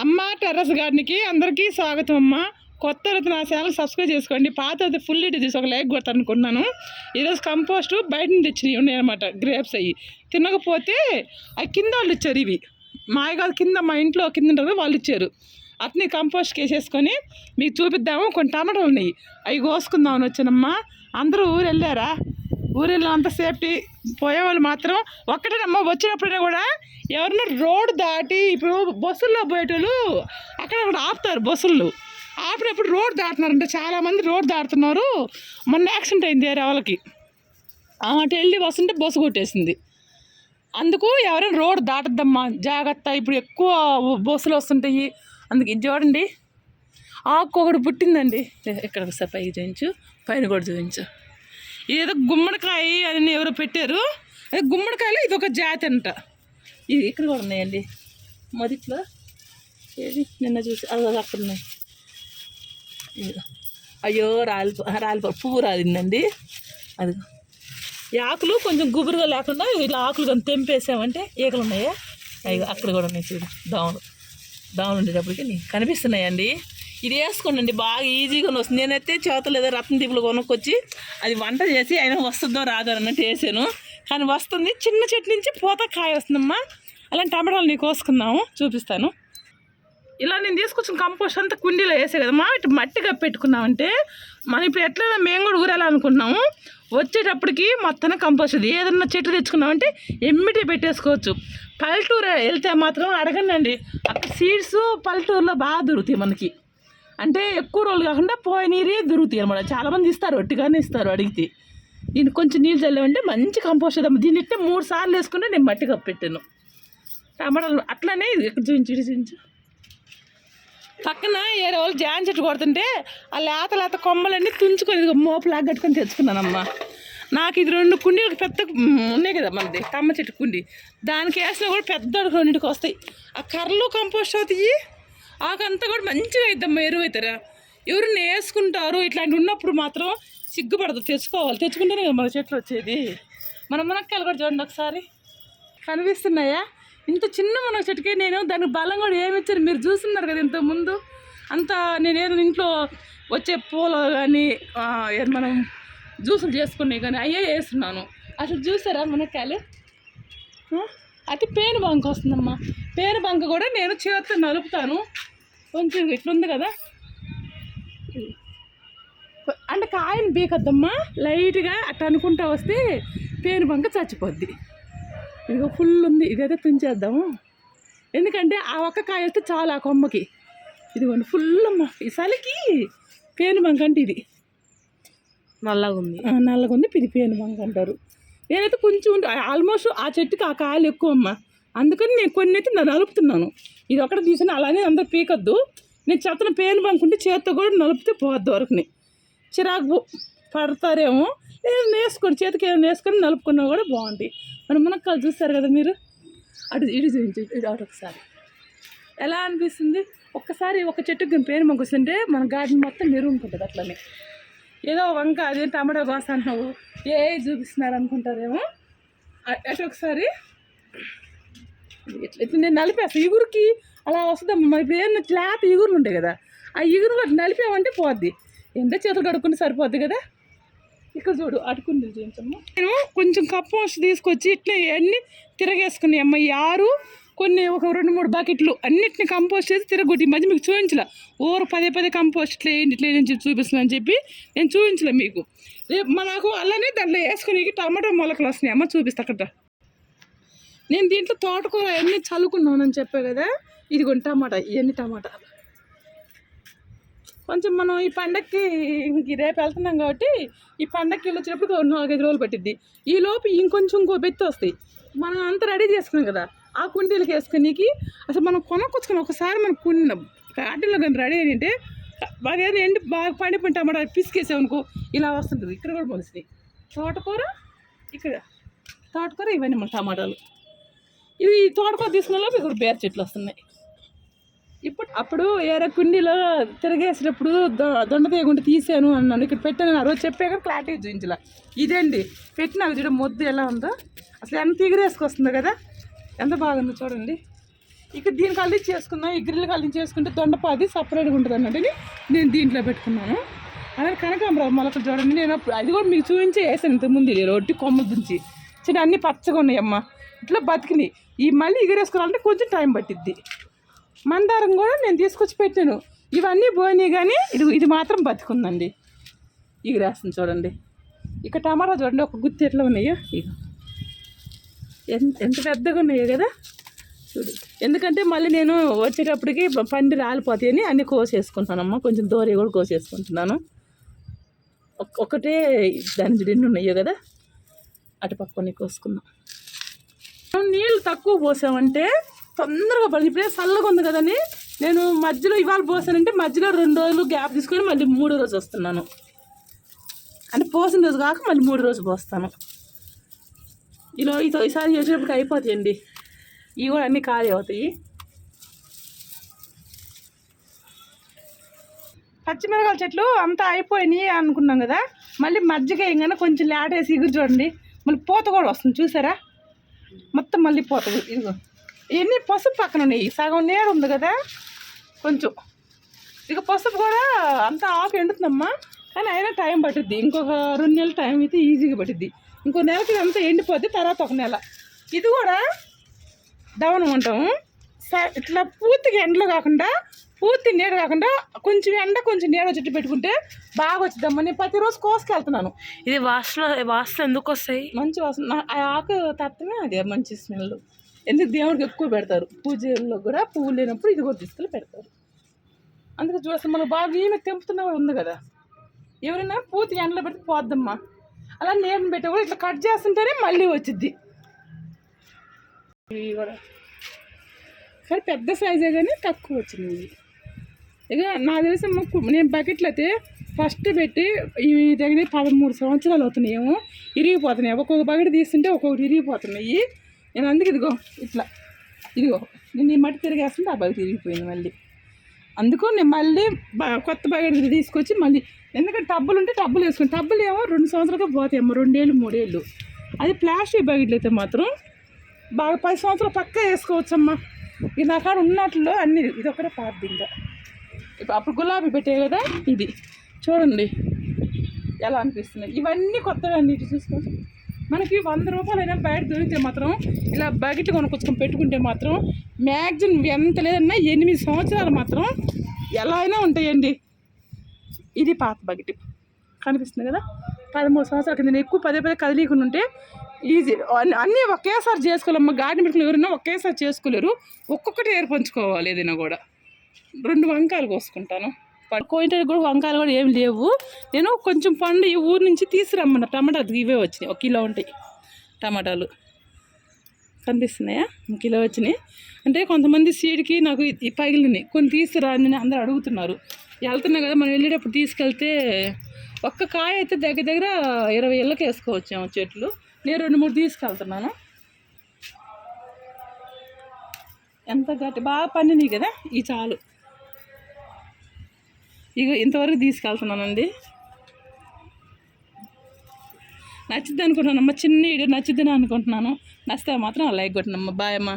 అమ్మ టెర్రస్ గార్డెన్కి అందరికీ స్వాగతం అమ్మ. కొత్త నా ఛానల్ సబ్స్క్రైబ్ చేసుకోండి. పాత అయితే ఫుల్ ఇటు తీసి ఒక లైక్ కొట్టాలనుకున్నాను. ఈరోజు కంపోస్ట్ బయట నుంచి తెచ్చినవి ఉన్నాయి అనమాట. గ్రేప్స్ అయ్యి తినకపోతే అవి కింద వాళ్ళు ఇచ్చారు. ఇవి మాయగాలు కింద మా ఇంట్లో కింద ఉంటారు వాళ్ళు ఇచ్చారు. అట్ని కంపోస్ట్కి వేసేసుకొని మీకు చూపిద్దాము. కొన్ని టమాటాలు ఉన్నాయి, అవి కోసుకుందామని వచ్చానమ్మా. అందరూ ఊరు వెళ్ళారా? ఊరు వెళ్ళినంత సేఫ్టీ. పోయేవాళ్ళు మాత్రం ఒక్కటేనమ్మా. వచ్చినప్పుడైనా కూడా ఎవరన్నా రోడ్డు దాటి ఇప్పుడు బస్సుల్లో పోయేటోళ్ళు అక్కడ ఆపుతారు. బస్సులు ఆపినప్పుడు రోడ్డు దాటున్నారంటే చాలామంది రోడ్డు దాటుతున్నారు. మొన్న యాక్సిడెంట్ అయింది వేరే వాళ్ళకి. అటు వెళ్ళి వస్తుంటే బస్సు కొట్టేసింది. అందుకు ఎవరైనా రోడ్డు దాటద్దమ్మా, జాగ్రత్త. ఇప్పుడు ఎక్కువ బస్సులు వస్తుంటాయి. అందుకు ఇది చూడండి, ఆకు ఒకటి పుట్టిందండి. ఇక్కడ ఒకసారి పైకి చూపించు, పైన కూడా చూపించు. ఇదేదో గుమ్మడికాయ అని ఎవరో పెట్టారు. అదే గుమ్మడికాయలు ఇది ఒక జాతి అంట. ఇది ఇక్కడ కూడా ఉన్నాయండి మొదట్లో. ఏది నిన్న చూసి అది అక్కడ ఉన్నాయి. అయ్యో రాలిపో పువ్వు రాలిందండి. అది ఈ ఆకులు కొంచెం గుబురుగా లేకుండా ఇట్లా ఆకులు కొంచెం తెంపేసామంటే ఈకలు ఉన్నాయా? అయ్యో అక్కడ కూడా ఉన్నాయి చూడు. దోమలు ఉండేటప్పటికి కనిపిస్తున్నాయండి. ఇది వేసుకోండి, బాగా ఈజీగా వస్తుంది. నేనైతే చేతలు ఏదో రత్న దీపులు కొనుక్కొచ్చి అది వంట చేసి అయినా వస్తుందో రాదో అన్నట్టు వేసాను. కానీ వస్తుంది. చిన్న చెట్టు నుంచి పూత కాయ వస్తుందమ్మా. అలాంటి టమాటాలు నీకు కోసుకుందాము, చూపిస్తాను. ఇలా నేను తీసుకొచ్చిన కంపోస్ట్ అంతా కుండీలో వేసే కదమ్మా. ఇటు మట్టిగా పెట్టుకున్నామంటే మనం ఇప్పుడు ఎట్లయినా మేము కూడా ఊరాలనుకుంటున్నాము. వచ్చేటప్పటికి మొత్తం కంపోస్ట్ ఇది. ఏదన్నా చెట్టు తెచ్చుకున్నామంటే ఎమ్మిటి పెట్టేసుకోవచ్చు. పల్లెటూరు వెళ్తే మాత్రం అడగండి, అక్కడ సీడ్స్ పల్లెటూరులో బాగా దొరుకుతాయి మనకి. అంటే ఎక్కువ రోజులు కాకుండా పోయినీరే దొరుకుతాయి అనమాట. చాలామంది ఇస్తారు, ఒట్టిగానే ఇస్తారు అడిగితే. దీన్ని కొంచెం నీళ్ళు చల్లామంటే మంచి కంపోస్ట్ అదమ్మా. దీన్ని ఇట్టే 3 సార్లు వేసుకుంటే నేను మట్టి కప్పెట్టాను. టమాటాలు అట్లానే ఎక్కడ చూపించు. పక్కన ఏరే వాళ్ళు జాన్ చెట్టు కొడుతుంటే ఆ లేత కొమ్మలన్నీ తుంచుకొని మోపులాగా కట్టుకొని తెచ్చుకున్నానమ్మా. నాకు ఇది 2 కుండీలకు పెద్ద ఉన్నాయి కదా మనది కమ్మ చెట్టు కుండీ. దానికి వేసినా కూడా పెద్ద 2 వస్తాయి. ఆ కర్రలు కంపోస్ట్ అవుతాయి. ఆకంతా కూడా మంచిగా అవుద్దమ్మా, ఎరువు అవుతారా. ఎవరిని వేసుకుంటారు ఇట్లాంటి ఉన్నప్పుడు మాత్రం సిగ్గుపడదు, తెచ్చుకోవాలి. తెచ్చుకుంటేనే కదా మన చెట్లు వచ్చేది. మన మునక్కాయలు కూడా చూడండి ఒకసారి కనిపిస్తున్నాయా? ఇంత చిన్న మునగ చెట్టుకి నేను దానికి బలం కూడా ఏమి ఇచ్చారు మీరు చూస్తున్నారు కదా. ఇంతకుముందు అంతా నేనేదో ఇంట్లో వచ్చే పూలు కానీ మనం జ్యూసులు చేసుకునేవి కానీ అయ్యే వేస్తున్నాను. అసలు చూసారా మునక్కాయలు? అది పేను బంక వస్తుందమ్మా. పేను బంక కూడా నేను చేతితో నలుపుతాను. కొంచెం ఇట్లుంది కదా, అంటే కాయను బీకద్దమ్మా. లైట్గా అట్లా అనుకుంటా వస్తే పేను బంక చచ్చిపోద్ది. ఇదిగో ఫుల్ ఉంది. ఇదైతే తుంచేద్దాము, ఎందుకంటే ఆ ఒక్క కాయ వస్తే చాలా ఆ కొమ్మకి. ఇదిగోండి ఫుల్ అమ్మ. ఈ చలికి పేను బంక అంటే ఇది నల్లగా ఉంది. ఇది పేను బంక అంటారు. నేనైతే కొంచెం ఆల్మోస్ట్ ఆ చెట్టుకి ఆ కాయలు ఎక్కువ అమ్మ. అందుకని నేను కొన్ని అయితే నలుపుతున్నాను. ఇది ఒకటి తీసిన అలానే అందరు పీకద్దు. నేను చెత్తన పేను బంక ఉంటే చేత్తో కూడా నలుపుతే పోద్ది వరకుని. చిరాకు పడతారేమో. నేను వేసుకొని చేతికి ఏమైనా వేసుకొని నలుపుకున్నా కూడా బాగుంటాయి. మన మునక్కాయలు చూస్తారు కదా మీరు. ఇటు చూపించు, అటు ఒకసారి ఎలా అనిపిస్తుంది. ఒక్కసారి ఒక చెట్టుకి పేరు బంక వస్తుంటే మన గార్డెన్ మొత్తం మెరుగుంటుంది. అట్లనే ఏదో వంక అదే టమాటో కోస అంటున్నావు చూపిస్తున్నారు అనుకుంటారేమో. అటు ఒకసారి ఇట్లా నేను నలిపేస్తాను. ఇగురికి అలా వస్తుందమ్మా. మరి ఇప్పుడు ఏమన్నా లేత ఇగురులు ఉంటాయి కదా, ఆ ఇగురు అట్లా నలిపామంటే పోద్ది. ఎంత చేతులు కడుక్కుంటే సరిపోద్ది కదా. ఇక్కడ చూడు అటుకుంది చూపించమ్మా. నేను కొంచెం కంపోస్ట్ తీసుకొచ్చి ఇట్లా అన్నీ తిరగేసుకున్నాయి అమ్మ. ఈ 6 కొన్ని ఒక 2-3 బకెట్లు అన్నిటిని కంపోస్ట్ చేసి తిరగొట్టి. ఈ మధ్య మీకు చూపించలే. పదే కంపోస్ట్ ఇట్లా వేయండి ఇట్లా వేయని చెప్పి చూపిస్తున్నాను అని చెప్పి నేను చూపించలే మీకు. రేపు నాకు అలానే దాంట్లో వేసుకుని టమాటో మొలకలు వస్తున్నాయి అమ్మ, చూపిస్తా అక్కడ. నేను దీంట్లో తోటకూర అన్నీ చల్లుకున్నానని చెప్పా కదా. ఇదిగోండి టమాటా, ఇవన్నీ టమాటాలు. కొంచెం మనం ఈ పండగకి రేపు వెళ్తున్నాం కాబట్టి ఈ పండగకి వెళ్ళొచ్చినప్పుడు 4-5 రోజులు పట్టిద్ది. ఈ లోపు ఇంకో బెత్తి వస్తాయి. మనం అంతా రెడీ చేసుకున్నాం కదా ఆ కుండీలకి వేసుకునేకి. అసలు మనం కొనుక్కొచ్చుకుని ఒకసారి మనం గార్డెన్లో కానీ రెడీ అంటే బాగా ఎండి బాగా పండిపోయిన టమాటా పిసికేసామనుకో ఇలా వస్తుంటుంది. ఇక్కడ కూడా మొలిసినాయి తోటకూర. ఇక్కడ తోటకూర, ఇవన్నీ మన టమాటాలు. ఇవి తోటకూర తీసుకున్న లోపు ఇక్కడ బేర చెట్లు వస్తున్నాయి. అప్పుడు ఏరే కుండీలో తిరగేసినప్పుడు దొండ తీయకుండా తీసాను అన్నాను. ఇక్కడ పెట్టాను ఆ రోజు చెప్పే కానీ క్లారిటీ చూపించలా. ఇదండి పెట్టినాక చూడ మొద్దు ఎలా ఉందో. అసలు ఎంత ఎగిరేసుకొస్తుందో కదా, ఎంత బాగుందో చూడండి. ఇక దీనికి అల్లి చేసుకున్నాం. ఈ గ్రిల్ అల్లి చేసుకుంటే దొండపాది సపరేట్గా ఉంటుంది అన్నట్టు నేను దీంట్లో పెట్టుకున్నాను. అలాగే కనకాంబరం మొలకలు చూడండి. నేను అది కూడా మీకు చూపించి వేసాను ఇంతకుముందు. రొట్టి కొమ్మల నుంచి చిన్న అన్నీ పచ్చగా ఉన్నాయమ్మ. ఇట్లా బతికినాయి. ఈ మళ్ళీ ఎగరేసుకోవాలంటే కొంచెం టైం పట్టిద్ది. మందారం కూడా నేను తీసుకొచ్చి పెట్టాను. ఇవన్నీ పోయినాయి కానీ ఇది మాత్రం బతికుందండి. ఎగిరేస్తుంది చూడండి. ఇక టమాటా చూడండి ఒక గుత్తి ఎట్లా ఉన్నాయో. ఇక ఎంత పెద్దగా ఉన్నాయో కదా చూడు. ఎందుకంటే మళ్ళీ నేను వచ్చేటప్పటికి పండి రాలిపోతాయని అన్నీ కోసేసుకుంటానమ్మా. కొంచెం దూరం కూడా కోసేసుకుంటున్నాను. ఒకటే దాని ఎన్ని ఉన్నాయో కదా అటు పక్కనే కోసుకున్నాం. నీళ్ళు తక్కువ పోసామంటే తొందరగా పడి. ఇప్పుడే చల్లగా ఉంది కదని నేను మధ్యలో ఇవాళ పోసానంటే మధ్యలో 2 రోజులు గ్యాప్ తీసుకొని మళ్ళీ 3వ రోజు వస్తున్నాను. అంటే పోసిన రోజు కాక మళ్ళీ 3వ రోజు పోస్తాను. ఈసారి చేసేటప్పటికి అయిపోతాయండి. ఇవి కూడా అన్నీ ఖాళీ అవుతాయి. పచ్చిమిరకాయల చెట్లు అంతా అయిపోయినాయి అనుకున్నాం కదా. మళ్ళీ మజ్జిగ వేయగానే కొంచెం లేట్ వేసి ఎగురు చూడండి. మళ్ళీ పూత కూడా వస్తుంది చూసారా. మొత్తం మళ్ళీ పూత. ఇదిగో ఇవన్నీ పసుపు పక్కన ఉన్నాయి. సగం నీడ ఉంది కదా కొంచెం. ఇక పసుపు కూడా అంతా ఆకు ఎండుతుందమ్మా. కానీ అయినా టైం పట్టుద్ది. ఇంకొక 2 నెలల టైం అయితే ఈజీగా పట్టుద్ది. ఇంకో నెలకి ఇదంతా ఎండిపోద్ది. తర్వాత 1 నెల. ఇది కూడా దవనం అంటాము. ఇట్లా పూర్తిగా ఎండలో కాకుండా పూర్తి నీడ కాకుండా కొంచెం ఎండ కొంచెం నీడ చుట్టూ పెట్టుకుంటే బాగా వచ్చిద్దమ్మా. నేను ప్రతిరోజు కోసుకెళ్తున్నాను. ఇది వాసన ఎందుకు వస్తాయి? మంచి వాసన. ఆ ఆకు తత్తమే అది మంచి స్మెల్. ఎందుకు దేవుడికి ఎక్కువ పెడతారు. పూజల్లో కూడా పువ్వులు లేనప్పుడు ఇది కూడా తీసుకెళ్ళి పెడతారు. అందుకే చూస్తాం మనకు బాగా ఈమె తెంపుతున్న కూడా ఉంది కదా. ఎవరైనా పూర్తిగా ఎండలో పెడితే పోద్దమ్మా. అలా నీడని పెట్టే కూడా ఇట్లా కట్ చేస్తుంటేనే మళ్ళీ వచ్చిద్ది. ఇవి కూడా కానీ పెద్ద సైజే కానీ తక్కువ వచ్చింది. ఇక నాకు తెలిసి నేను బకెట్లు అయితే ఫస్ట్ పెట్టి ఇవి దగ్గర 13 సంవత్సరాలు అవుతున్నాయేమో. ఇరిగిపోతున్నాయి. ఒక్కొక్క బకెట్ తీస్తుంటే ఒక్కొక్కటి ఇరిగిపోతున్నాయి. నేను అందుకు ఇదిగో నేను ఈ మట్టి తిరిగేస్తుంటే ఆ బకెట్ ఇరిగిపోయింది మళ్ళీ. అందుకు నేను మళ్ళీ కొత్త బకెట్ తీసుకొచ్చి మళ్ళీ, ఎందుకంటే టబ్బులు ఉంటే టబ్బులు వేసుకుని టబ్బులు ఏమో 2 సంవత్సరాలుగా పోతాయమ్మా. 2 ఏళ్ళు 3 ఏళ్ళు. అది ప్లాస్టిక్ బకెట్లు అయితే మాత్రం బాగా 10 సంవత్సరాలు పక్కా వేసుకోవచ్చమ్మా. ఇది నా కాడ ఉన్నట్లు అన్నీ. ఇది ఒకటే పార్ది. ఇంకా ఇప్పుడు అప్పుడు గులాబీ పెట్టే కదా. ఇది చూడండి ఎలా అనిపిస్తున్నాయి. ఇవన్నీ కొత్తగా అన్నిటి చూసుకోండి. మనకి 100 రూపాయలైనా బయట దొరికితే మాత్రం ఇలా బకెట్లు కొనుక్కొచ్చుకొని పెట్టుకుంటే మాత్రం మ్యాక్సిమం ఎంత లేదన్నా 8 సంవత్సరాలు మాత్రం ఎలా అయినా ఉంటాయండి. ఇది పాత బకెట్ కనిపిస్తుంది కదా. 13 సంవత్సరాల కింద నేను ఎక్కువ పదే కదిలీకుండా ఉంటే ఈజీ. అన్నీ ఒకేసారి చేసుకోవాలమ్మా. గార్డెన్ పెట్టుకుని ఎవరైనా ఒకేసారి చేసుకోలేరు. ఒక్కొక్కటి ఏర్పంచుకోవాలి. ఏదైనా కూడా 2 వంకాయలు కోసుకుంటాను. కోయింటానికి కూడా వంకాయలు కూడా ఏమి లేవు. నేను కొంచెం పండు ఈ ఊరు నుంచి తీసుకురమ్మన్నా. టమాటాలు ఇవే వచ్చినాయి. 1 కిలో ఉంటాయి టమాటాలు. కనిపిస్తున్నాయా? 1 కిలో వచ్చినాయి. అంటే కొంతమంది సీడ్కి నాకు ఈ పగిలినాయి. కొన్ని తీసుకురాని అందరూ అడుగుతున్నారు. వెళ్తున్నా కదా మనం వెళ్ళేటప్పుడు తీసుకెళ్తే ఒక్క కాయ అయితే దగ్గర 20 ఏళ్ళకి వేసుకోవచ్చేమో చెట్లు. నేను 2-3 తీసుకెళ్తున్నాను. ఎంత గట్టి బాగా పండినాయి కదా. ఈ చాలు. ఇక ఇంతవరకు తీసుకెళ్తున్నానండి. నచ్చిద్ది అనుకుంటున్నానమ్మా. చిన్న వీడియో నచ్చిద్దని అనుకుంటున్నాను. నచ్చితే మాత్రం లైక్ కొట్టినమ్మా. బాయ్ అమ్మా.